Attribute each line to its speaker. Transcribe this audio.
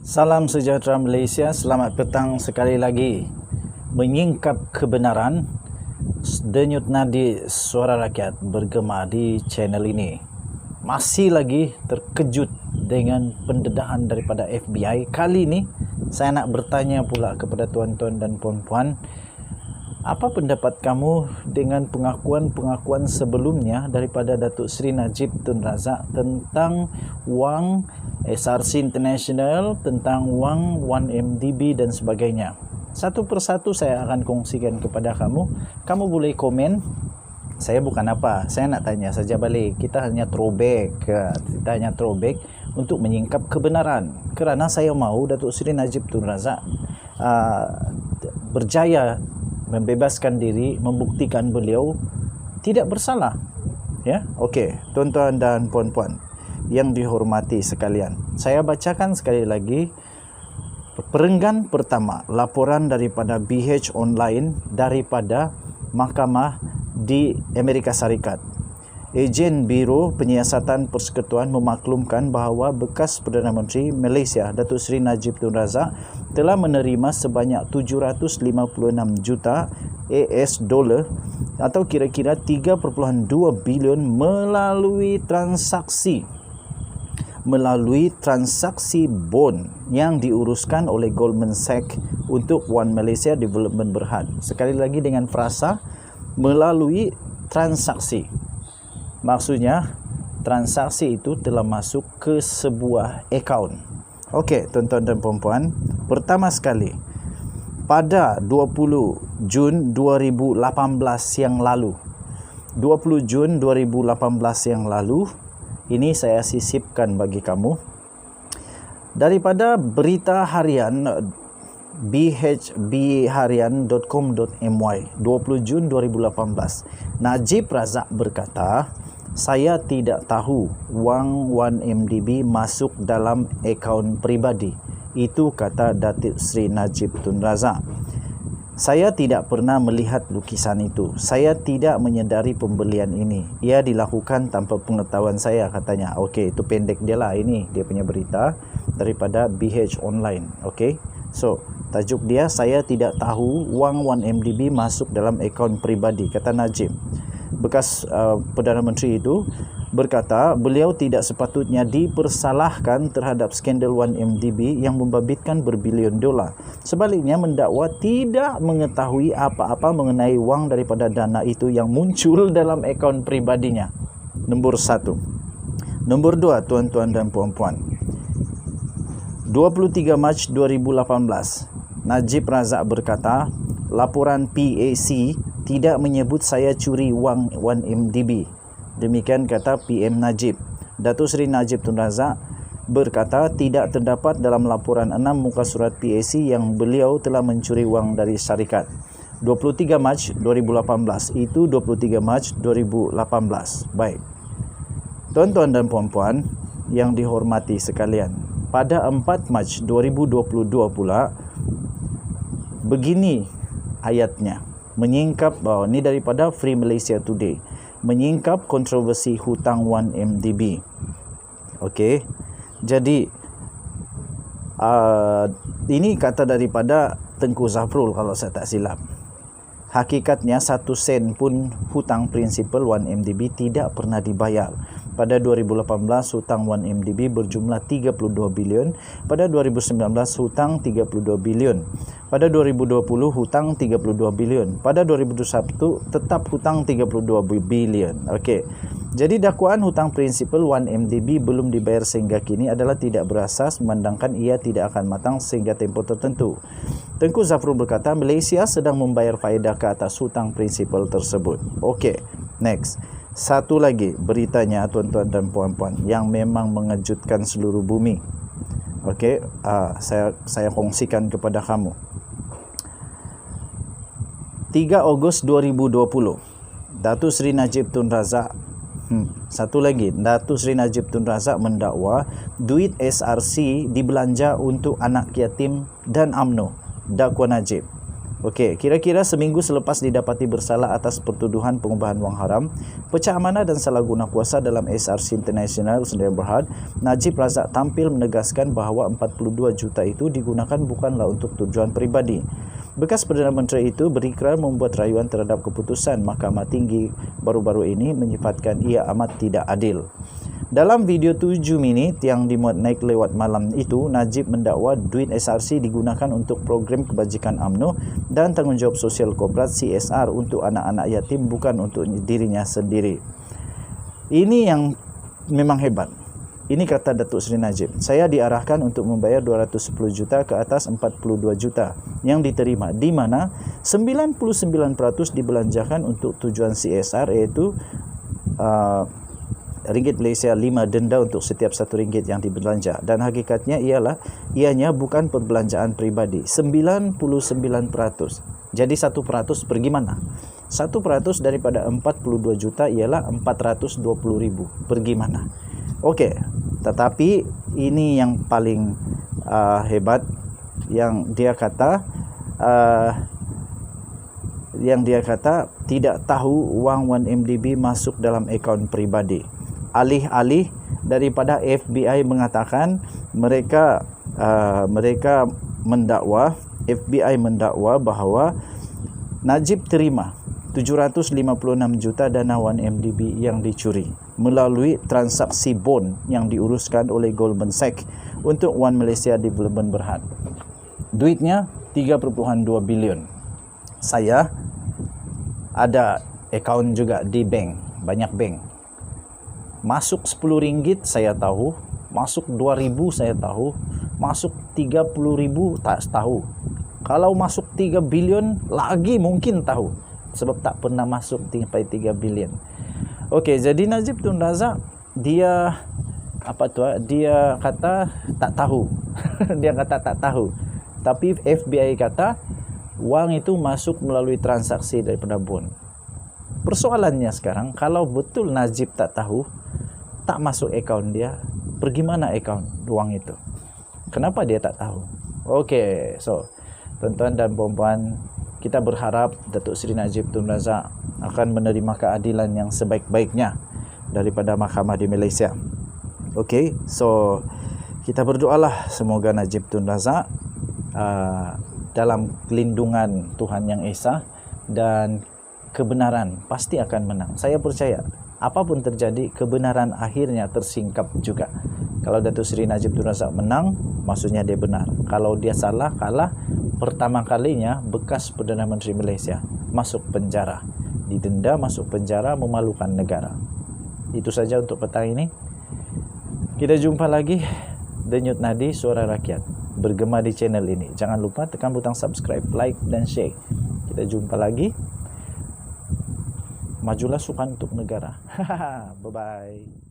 Speaker 1: Salam sejahtera Malaysia, selamat petang sekali lagi. Menyingkap kebenaran, denyut nadi suara rakyat bergema di channel ini. Masih lagi terkejut dengan pendedahan daripada FBI. Kali ini saya nak bertanya pula kepada tuan-tuan dan puan-puan, apa pendapat kamu dengan pengakuan-pengakuan sebelumnya daripada Datuk Seri Najib Tun Razak tentang wang SRC International, tentang wang 1MDB dan sebagainya? Satu persatu saya akan kongsikan kepada kamu. Kamu boleh komen. Saya bukan apa, saya nak tanya saja balik. Kita hanya throwback, untuk menyingkap kebenaran. Kerana saya mahu Datuk Seri Najib Tun Razak berjaya membebaskan diri, membuktikan beliau tidak bersalah. Ya, okey, tuan-tuan dan puan-puan yang dihormati sekalian, saya bacakan sekali lagi perenggan pertama laporan daripada BH Online daripada mahkamah di Amerika Syarikat. Ejen Biro Penyiasatan Persekutuan memaklumkan bahawa bekas Perdana Menteri Malaysia Datuk Seri Najib Tun Razak telah menerima sebanyak 756 juta AS dolar atau kira-kira 3.2 bilion melalui transaksi bond yang diuruskan oleh Goldman Sachs untuk One Malaysia Development Berhad. Sekali lagi dengan frasa melalui transaksi. Maksudnya transaksi itu telah masuk ke sebuah akaun. Okey, tuan-tuan dan puan-puan, pertama sekali pada 20 Jun 2018 yang lalu. 20 Jun 2018 yang lalu, ini saya sisipkan bagi kamu. Daripada berita harian bhbharian.com.my 20 Jun 2018, Najib Razak berkata, saya tidak tahu wang 1MDB masuk dalam akaun peribadi. Itu kata Datuk Seri Najib Tun Razak. Saya tidak pernah melihat lukisan itu. Saya tidak menyedari pembelian ini. Ia dilakukan tanpa pengetahuan saya, katanya. Okey, itu pendek dia lah. Ini dia punya berita daripada BH Online. Okey. So, tajuk dia, saya tidak tahu wang 1MDB masuk dalam akaun peribadi, kata Najib. Bekas Perdana Menteri itu berkata beliau tidak sepatutnya dipersalahkan terhadap skandal 1MDB yang membabitkan berbilion dolar. Sebaliknya mendakwa tidak mengetahui apa-apa mengenai wang daripada dana itu yang muncul dalam akaun peribadinya. Nombor 1. Nombor 2, tuan-tuan dan puan-puan, 23 Mac 2018, Najib Razak berkata, laporan PAC tidak menyebut saya curi wang 1MDB. Demikian kata PM Najib. Datuk Seri Najib Tun Razak berkata tidak terdapat dalam laporan 6 muka surat PAC yang beliau telah mencuri wang dari syarikat. 23 Mac 2018, itu 23 Mac 2018. Baik. Tuan-tuan dan puan-puan yang dihormati sekalian, pada 4 Mac 2022 pula, begini ayatnya, menyingkap bahawa ini daripada Free Malaysia Today, menyingkap kontroversi hutang 1MDB. Okey, jadi ini kata daripada Tengku Zafrul kalau saya tak silap. Hakikatnya 1 sen pun hutang prinsipal 1MDB tidak pernah dibayar. Pada 2018 hutang 1MDB berjumlah 32 bilion, pada 2019 hutang 32 bilion, pada 2020 hutang 32 bilion, pada 2021 tetap hutang 32 bilion. Okey. Jadi dakwaan hutang prinsipal 1MDB belum dibayar sehingga kini adalah tidak berasas memandangkan ia tidak akan matang sehingga tempoh tertentu. Tengku Zafrul berkata Malaysia sedang membayar faedah ke atas hutang prinsipal tersebut. Okey, next. Satu lagi beritanya tuan-tuan dan puan-puan yang memang mengejutkan seluruh bumi. Okey, saya kongsikan kepada kamu. 3 Ogos 2020, Datuk Seri Najib Tun Razak satu lagi, Datuk Seri Najib Tun Razak mendakwa duit SRC dibelanja untuk anak yatim dan UMNO. Dakwa Najib. Okey, kira-kira seminggu selepas didapati bersalah atas pertuduhan pengubahan wang haram, pecah amanah dan salah guna kuasa dalam SRC International Sdn Bhd, Najib Razak tampil menegaskan bahawa 42 juta itu digunakan bukanlah untuk tujuan peribadi. Bekas Perdana Menteri itu berikrar membuat rayuan terhadap keputusan Mahkamah Tinggi baru-baru ini menyifatkan ia amat tidak adil. Dalam video 7 minit yang dimuat naik lewat malam itu, Najib mendakwa duit SRC digunakan untuk program kebajikan UMNO dan tanggungjawab sosial korporat CSR untuk anak-anak yatim, bukan untuk dirinya sendiri. Ini yang memang hebat. Ini kata Datuk Seri Najib, saya diarahkan untuk membayar 210 juta ke atas 42 juta yang diterima, di mana 99% dibelanjakan untuk tujuan CSR, iaitu ringgit Malaysia 5 denda untuk setiap RM1 yang dibelanja, dan hakikatnya ianya bukan perbelanjaan peribadi. 99%. Jadi 1% pergi mana? 1% daripada 42 juta ialah 420,000 pergi mana? Okey, tetapi ini yang paling hebat, yang dia kata tidak tahu wang 1MDB masuk dalam akaun peribadi. Alih-alih daripada FBI mengatakan mereka mendakwa bahawa Najib terima 756 juta dana 1MDB yang dicuri melalui transaksi bond yang diuruskan oleh Goldman Sachs untuk One Malaysia Development Berhad. Duitnya 3.2 bilion. Saya ada akaun juga di bank, banyak bank. Masuk RM10 saya tahu, masuk 2,000 saya tahu, masuk 30,000 tak tahu. Kalau masuk 3 bilion lagi mungkin tahu, sebab tak pernah masuk sampai 3 bilion. Okey, jadi Najib Tun Razak dia kata tak tahu. Dia kata tak tahu. Tapi FBI kata wang itu masuk melalui transaksi daripada bond. Persoalannya sekarang, kalau betul Najib tak tahu, tak masuk akaun dia, pergi mana akaun wang itu? Kenapa dia tak tahu? Okey, so tuan-tuan dan puan-puan, kita berharap Datuk Seri Najib Tun Razak akan menerima keadilan yang sebaik-baiknya daripada mahkamah di Malaysia. Okey, so kita berdoalah semoga Najib Tun Razak dalam lindungan Tuhan Yang Esa, dan kebenaran pasti akan menang. Saya percaya apapun terjadi, kebenaran akhirnya tersingkap juga. Kalau Datuk Seri Najib Tun Razak menang, maksudnya dia benar. Kalau dia salah, kalah, pertama kalinya bekas Perdana Menteri Malaysia masuk penjara, didenda, masuk penjara, memalukan negara. Itu saja untuk petang ini. Kita jumpa lagi. Denyut Nadi, Suara Rakyat, bergema di channel ini. Jangan lupa tekan butang subscribe, like dan share. Kita jumpa lagi. Majulah sukan untuk negara. Bye-bye.